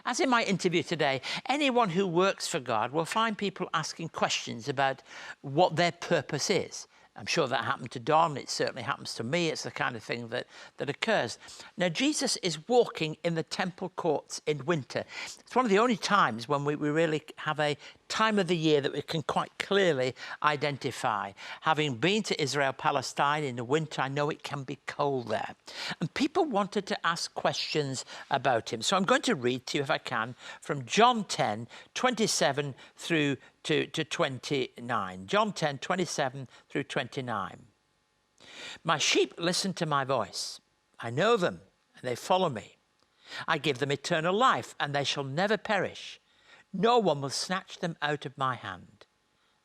As in my interview today, anyone who works for God will find people asking questions about what their purpose is. I'm sure that happened to Don. It certainly happens to me. It's the kind of thing that occurs. Now, Jesus is walking in the temple courts in winter. It's one of the only times when we really have a time of the year that we can quite clearly identify. Having been to Israel, Palestine in the winter, I know it can be cold there. And people wanted to ask questions about him. So I'm going to read to you, if I can, from John 10, 27 through to 29. John 10, 27 through 29. My sheep listen to my voice. I know them, and they follow me. I give them eternal life, and they shall never perish. No one will snatch them out of my hand.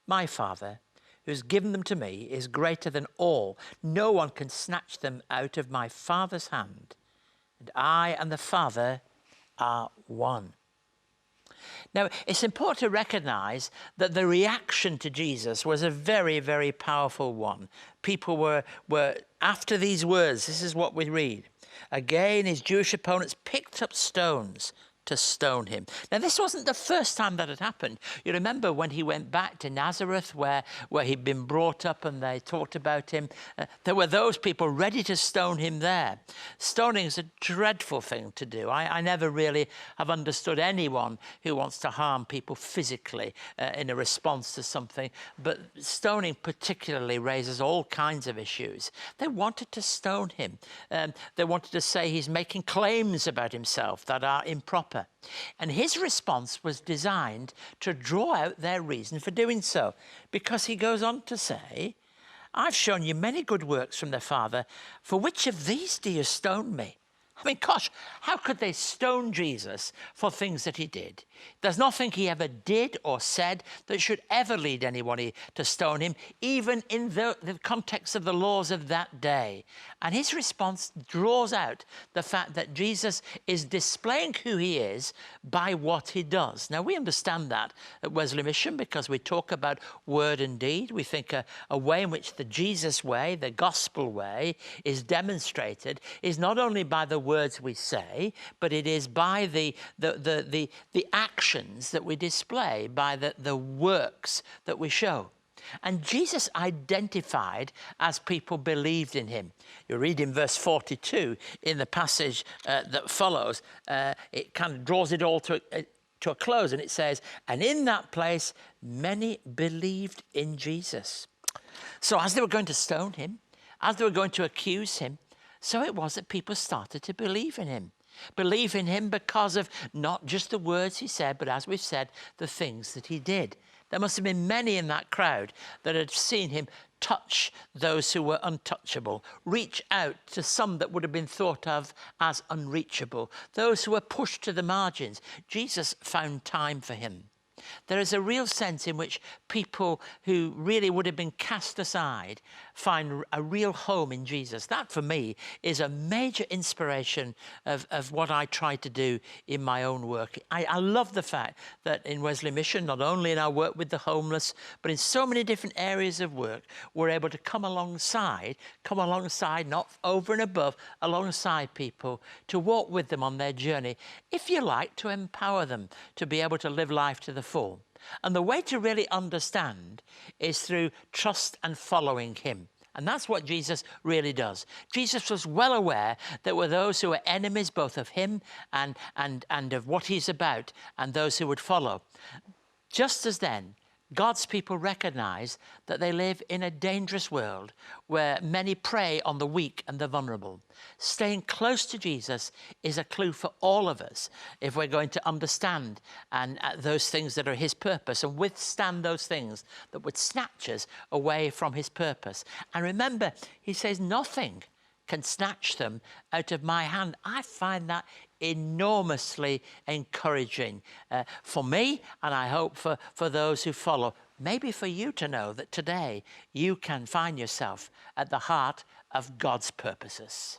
My Father, who has given them to me, is greater than all. No one can snatch them out of my Father's hand. And I and the Father are one. Now, it's important to recognize that the reaction to Jesus was a very, very powerful one. People were after these words, this is what we read. Again, his Jewish opponents picked up stones to stone him. Now, this wasn't the first time that had happened. You remember when he went back to Nazareth, where he'd been brought up and they talked about him. There were those people ready to stone him there. Stoning is a dreadful thing to do. I never really have understood anyone who wants to harm people physically in a response to something. But stoning particularly raises all kinds of issues. They wanted to stone him. They wanted to say he's making claims about himself that are improper. And his response was designed to draw out their reason for doing so, because he goes on to say, I've shown you many good works from the Father. For which of these do you stone me? I mean, gosh, how could they stone Jesus for things that he did? There's nothing he ever did or said that should ever lead anybody to stone him, even in the context of the laws of that day. And his response draws out the fact that Jesus is displaying who he is by what he does. Now, we understand that at Wesley Mission because we talk about word and deed. We think a way in which the Jesus way, the gospel way, is demonstrated is not only by the words we say, but it is by the actions that we display, by the works that we show. And Jesus identified as people believed in him. You read in verse 42 in the passage that follows, it kind of draws it all to a close, and it says, and in that place many believed in Jesus. So as they were going to stone him, as they were going to accuse him, so it was that people started to believe in him. Believe in him because of not just the words he said, but as we've said, the things that he did. There must have been many in that crowd that had seen him touch those who were untouchable, reach out to some that would have been thought of as unreachable, those who were pushed to the margins. Jesus found time for him. There is a real sense in which people who really would have been cast aside find a real home in Jesus. That, for me, is a major inspiration of what I try to do in my own work. I love the fact that in Wesley Mission, not only in our work with the homeless, but in so many different areas of work, we're able to come alongside, not over and above, alongside people to walk with them on their journey, if you like, to empower them to be able to live life to the full. And the way to really understand is through trust and following him. And that's what Jesus really does. Jesus was well aware there were those who were enemies both of him and of what he's about, and those who would follow. Just as then, God's people recognize that they live in a dangerous world where many prey on the weak and the vulnerable. Staying close to Jesus is a clue for all of us if we're going to understand and those things that are his purpose and withstand those things that would snatch us away from his purpose. And remember, he says nothing can snatch them out of my hand. I find that enormously encouraging for me, and I hope for those who follow. Maybe for you to know that today you can find yourself at the heart of God's purposes.